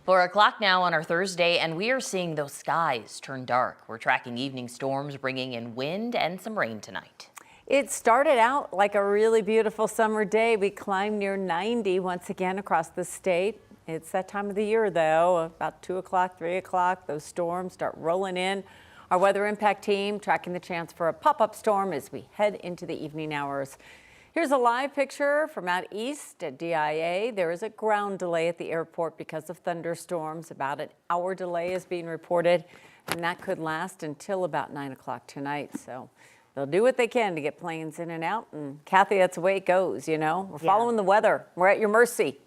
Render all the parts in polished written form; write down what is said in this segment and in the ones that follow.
4 o'clock now on our Thursday, and we are seeing those skies turn dark. We're tracking evening storms bringing in wind and some rain tonight. It started out like a really beautiful summer day. We climbed near 90 once again across the state. It's that time of the year, though, about 2 o'clock, 3 o'clock, those storms start rolling in. Our weather impact team tracking the chance for a pop-up storm as we head into the evening hours. Here's a live picture from out east at DIA. There is a ground delay at the airport because of thunderstorms. About an hour delay is being reported, and that could last until about 9 o'clock tonight. So they'll do what they can to get planes in and out. And Kathy, that's the way it goes, you know. We're following the weather. We're at your mercy.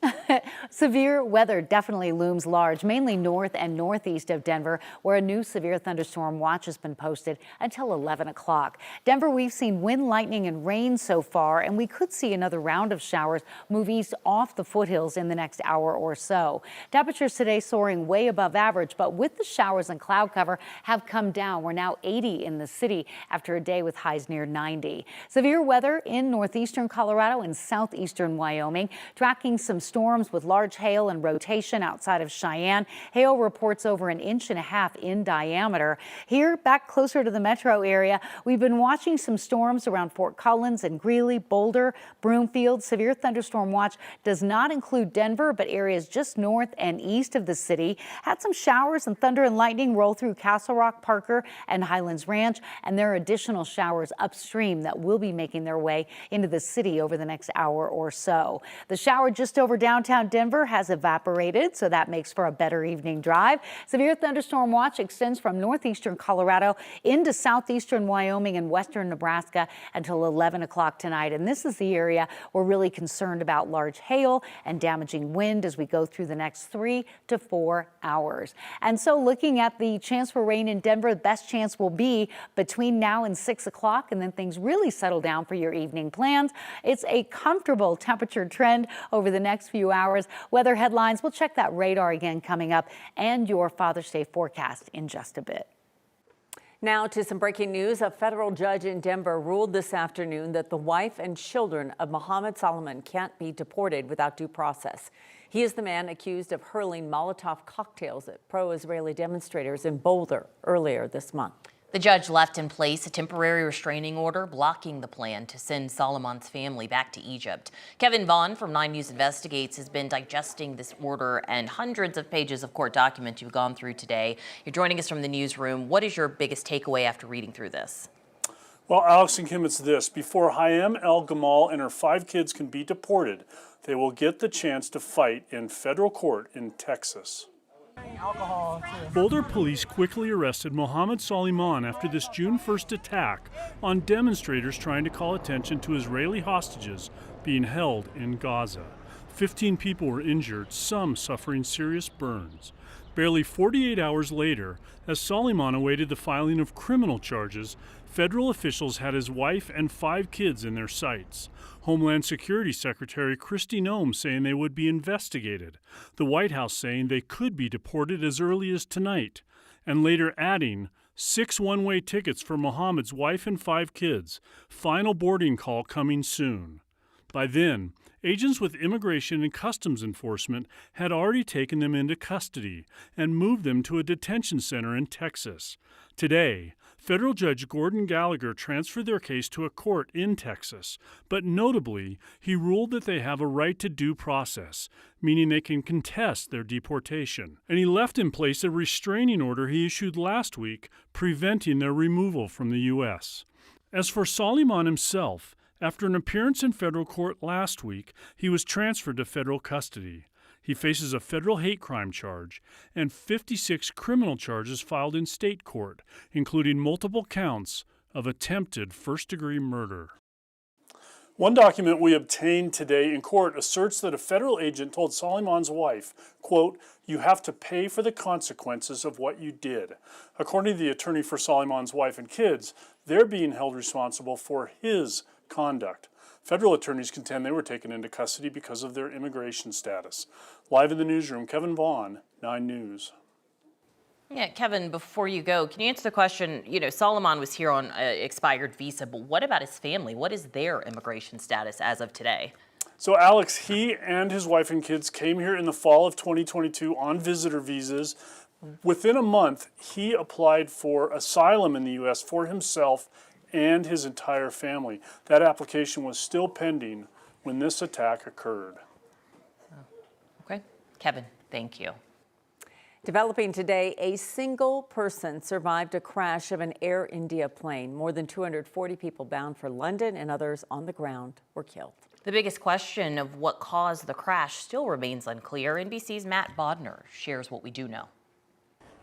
Severe weather definitely looms large, mainly north and northeast of Denver, where a new severe thunderstorm watch has been posted until 11 o'clock. Denver, we've seen wind, lightning, and rain so far, and we could see another round of showers move east off the foothills in the next hour or so. Temperatures today soaring way above average, but with the showers and cloud cover have come down. We're now 80 in the city after a day with highs near 90. Severe weather in northeastern Colorado and southeastern Wyoming, tracking some storms with large hail and rotation outside of Cheyenne. Hail reports over 1.5 inches in diameter. Here, back closer to the metro area, we've been watching some storms around Fort Collins and Greeley, Boulder, Broomfield. Severe thunderstorm watch does not include Denver, but areas just north and east of the city. Had some showers and thunder and lightning roll through Castle Rock, Parker, and Highlands Ranch, and there are additional showers upstream that will be making their way into the city over the next hour or so. The shower just over downtown Denver has evaporated, so that makes for a better evening drive. Severe thunderstorm watch extends from northeastern Colorado into southeastern Wyoming and western Nebraska until 11 o'clock tonight. And this is the area we're really concerned about large hail and damaging wind as we go through the next 3 to 4 hours. And so looking at the chance for rain in Denver, the best chance will be between now and 6 o'clock, and then things really settle down for your evening plans. It's a comfortable temperature trend over the next few hours. Weather headlines, we'll check that radar again coming up, and your Father's Day forecast in just a bit. Now to some breaking news. A federal judge in Denver ruled this afternoon that the wife and children of Mohammed Solomon can't be deported without due process. He is the man accused of hurling Molotov cocktails at pro-Israeli demonstrators in Boulder earlier this month. The judge left in place a temporary restraining order blocking the plan to send Solomon's family back to Egypt. Kevin Vaughn from 9 News Investigates has been digesting this order and hundreds of pages of court documents you've gone through today. You're joining us from the newsroom. What is your biggest takeaway after reading through this? Well, Alex and Kim, it's this. Before Hayam El-Gamal and her 5 kids can be deported, they will get the chance to fight in federal court in Texas. Boulder police quickly arrested Mohammed Solomon after this June 1st attack on demonstrators trying to call attention to Israeli hostages being held in Gaza. 15 people were injured, some suffering serious burns. Barely 48 hours later, as Solomon awaited the filing of criminal charges, federal officials had his wife and 5 kids in their sights. Homeland Security Secretary Kristi Noem saying they would be investigated. The White House saying they could be deported as early as tonight, and later adding 6 one-way tickets for Mohammed's wife and 5 kids. Final boarding call coming soon. By then, agents with Immigration and Customs Enforcement had already taken them into custody and moved them to a detention center in Texas. Today, federal judge Gordon Gallagher transferred their case to a court in Texas, but notably, he ruled that they have a right to due process, meaning they can contest their deportation. And he left in place a restraining order he issued last week, preventing their removal from the U.S. As for Solomon himself, after an appearance in federal court last week, he was transferred to federal custody. He faces a federal hate crime charge and 56 criminal charges filed in state court, including multiple counts of attempted first-degree murder. One document we obtained today in court asserts that a federal agent told Solomon's wife, quote, "You have to pay for the consequences of what you did." According to the attorney for Solomon's wife and kids, they're being held responsible for his conduct. Federal attorneys contend they were taken into custody because of their immigration status. Live in the newsroom, Kevin Vaughn, 9 News. Yeah, Kevin, before you go, can you answer the question, Solomon was here on an expired visa, but what about his family? What is their immigration status as of today? So Alex, he and his wife and kids came here in the fall of 2022 on visitor visas. Within a month, he applied for asylum in the U.S. for himself and his entire family. That application was still pending when this attack occurred. Okay, Kevin, thank you. Developing today, a single person survived a crash of an Air India plane. More than 240 people bound for London and others on the ground were killed. The biggest question of what caused the crash still remains unclear. NBC's Matt Bodner shares what we do know.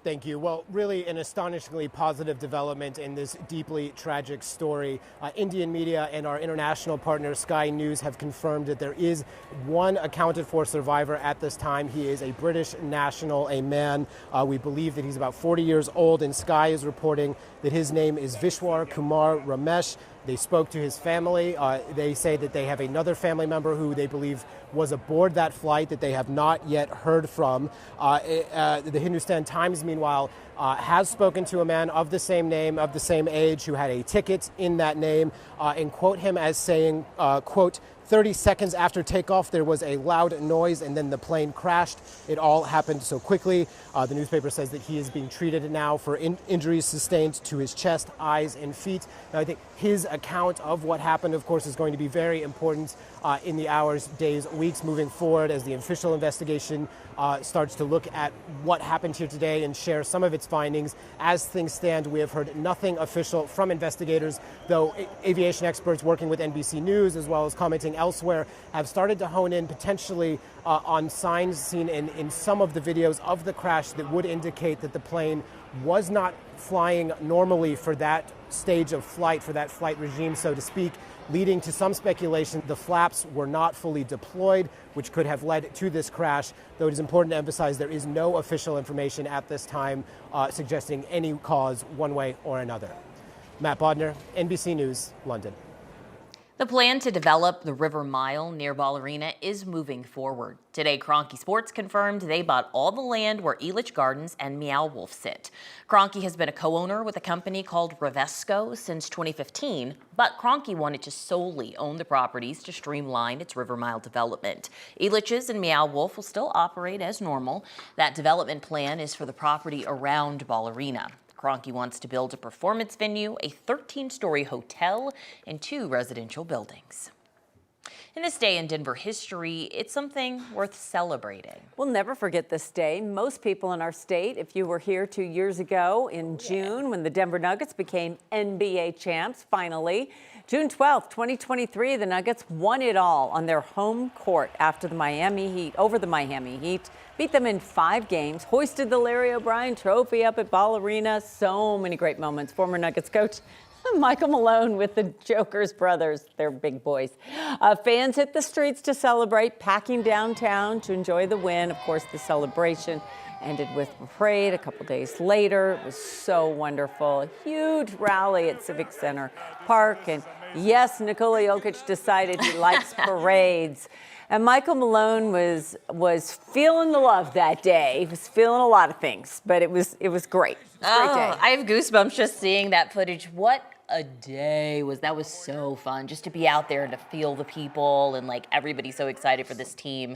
Thank you. Well, really an astonishingly positive development in this deeply tragic story. Indian media and our international partner Sky News have confirmed that there is one accounted for survivor at this time. He is a British national, a man. We believe that he's about 40 years old, and Sky is reporting that his name is Vishwar Kumar Ramesh. They spoke to his family. They say that they have another family member who they believe was aboard that flight that they have not yet heard from. The Hindustan Times, meanwhile, has spoken to a man of the same name, of the same age, who had a ticket in that name, and quote him as saying, quote, 30 seconds after takeoff, there was a loud noise and then the plane crashed. It all happened so quickly. The newspaper says that he is being treated now for injuries sustained to his chest, eyes, and feet. Now, I think his account of what happened, of course, is going to be very important in the hours, days, weeks moving forward as the official investigation starts to look at what happened here today and share some of its findings. As things stand, we have heard nothing official from investigators, though aviation experts working with NBC News as well as commenting elsewhere have started to hone in potentially on signs seen in some of the videos of the crash that would indicate that the plane was not flying normally for that stage of flight, for that flight regime, so to speak, leading to some speculation the flaps were not fully deployed, which could have led to this crash, though it is important to emphasize there is no official information at this time suggesting any cause one way or another. Matt Bodner, NBC News, London. The plan to develop the River Mile near Ballerina is moving forward. Today, Kroenke Sports confirmed they bought all the land where Elitch Gardens and Meow Wolf sit. Kroenke has been a co-owner with a company called Revesco since 2015, but Kroenke wanted to solely own the properties to streamline its River Mile development. Elitch's and Meow Wolf will still operate as normal. That development plan is for the property around Ballerina. Kroenke wants to build a performance venue, a 13-story hotel, and 2 residential buildings. In this day in Denver history, it's something worth celebrating. We'll never forget this day. Most people in our state, if you were here 2 years ago in June when the Denver Nuggets became NBA champs, finally. June 12th, 2023, the Nuggets won it all on their home court after the Miami Heat, over the Miami Heat. Beat them in 5 games, hoisted the Larry O'Brien Trophy up at Ballerina. So many great moments. Former Nuggets coach Michael Malone with the Joker's brothers. They're big boys. Fans hit the streets to celebrate, packing downtown to enjoy the win. Of course, the celebration ended with a parade a couple days later. It was so wonderful. A huge rally at Civic Center Park. And yes, Nikola Jokic decided he likes parades. And Michael Malone was feeling the love that day. He was feeling a lot of things, but it was great. It was a great day. I have goosebumps just seeing that footage. What a day that was so fun just to be out there and to feel the people and like everybody so excited for this team.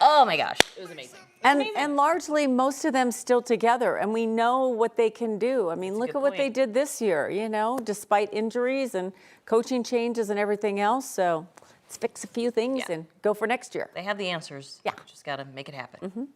Oh my gosh, it was amazing. And largely most of them still together, and we know what they can do. I mean, look at what they did this year, you know, despite injuries and coaching changes and everything else. So let's fix a few things and go for next year. They have the answers. Yeah. Just got to make it happen.